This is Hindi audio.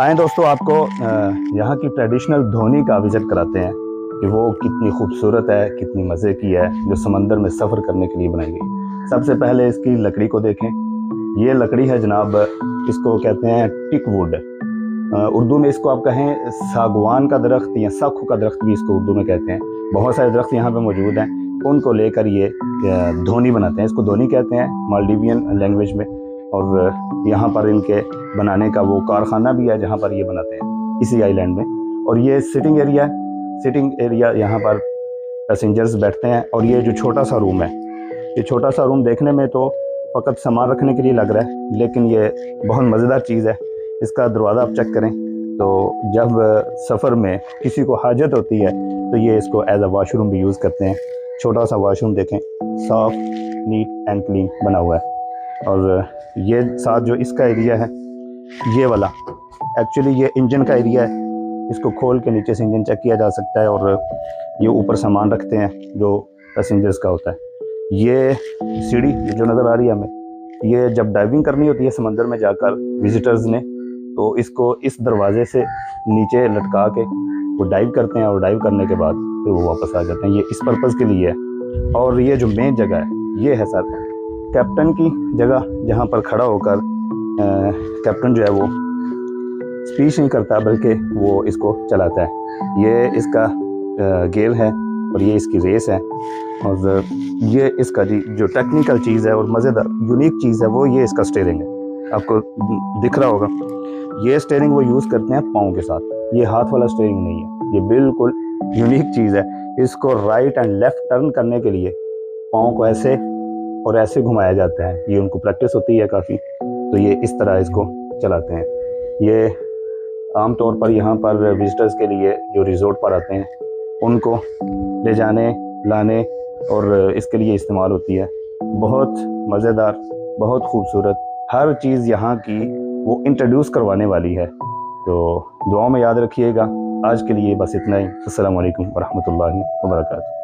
आए दोस्तों, आपको यहाँ की ट्रेडिशनल धोनी का विज़िट कराते हैं कि वो कितनी खूबसूरत है, कितनी मज़े की है, जो समंदर में सफ़र करने के लिए बनाई गई। सबसे पहले इसकी लकड़ी को देखें। ये लकड़ी है जनाब, इसको कहते हैं टिक वुड। उर्दू में इसको आप कहें सागवान का दरख्त या साखू का दरख्त भी इसको उर्दू में कहते हैं। बहुत सारे दरख्त यहाँ पे मौजूद हैं, उनको लेकर ये धोनी बनाते हैं। इसको धोनी कहते हैं मालदीवियन लैंग्वेज में। और यहाँ पर इनके बनाने का वो कारखाना भी है जहाँ पर ये बनाते हैं, इसी आइलैंड में। और ये सिटिंग एरिया है। सिटिंग एरिया यहाँ पर पैसेंजर्स बैठते हैं। और ये जो छोटा सा रूम है, ये छोटा सा रूम देखने में तो फ़कत सामान रखने के लिए लग रहा है, लेकिन ये बहुत मज़ेदार चीज़ है। इसका दरवाज़ा आप चेक करें तो जब सफ़र में किसी को हाजत होती है तो ये इसको एज अ वाशरूम भी यूज़ करते हैं। छोटा सा वाशरूम देखें, साफ़, नीट एंड क्लीन बना हुआ है। और ये साथ जो इसका एरिया है, ये वाला एक्चुअली ये इंजन का एरिया है। इसको खोल के नीचे से इंजन चेक किया जा सकता है। और ये ऊपर सामान रखते हैं जो पैसेंजर्स का होता है। ये सीढ़ी जो नज़र आ रही है हमें, ये जब डाइविंग करनी होती है समंदर में जाकर विजिटर्स ने, तो इसको इस दरवाजे से नीचे लटका के वो डाइव करते हैं। और डाइव करने के बाद फिर वो वापस आ जाते हैं। ये इस पर्पज़ के लिए है। और ये जो मेन जगह है, ये है सर कैप्टन की जगह, जहाँ पर खड़ा होकर कैप्टन जो है वो स्पीच नहीं करता बल्कि वो इसको चलाता है। ये इसका गेयर है और ये इसकी रेस है। और ये इसका जो टेक्निकल चीज़ है और मज़ेदार यूनिक चीज़ है वो ये इसका स्टीयरिंग है। आपको दिख रहा होगा, ये स्टीयरिंग वो यूज़ करते हैं पाँव के साथ। ये हाथ वाला स्टीयरिंग नहीं है, ये बिल्कुल यूनिक चीज़ है। इसको राइट एंड लेफ़्ट टर्न करने के लिए पाँव को ऐसे और ऐसे घुमाया जाता है। ये उनको प्रैक्टिस होती है काफ़ी, तो ये इस तरह इसको चलाते हैं। ये आम तौर पर यहाँ पर विजिटर्स के लिए जो रिज़ोर्ट पर आते हैं उनको ले जाने लाने और इसके लिए इस्तेमाल होती है। बहुत मज़ेदार, बहुत खूबसूरत, हर चीज़ यहाँ की वो इंट्रोड्यूस करवाने वाली है। तो दुआओं में याद रखिएगा। आज के लिए बस इतना ही। अस्सलामु अलैकुम वरहमतुल्लाहि वबरकातुहू।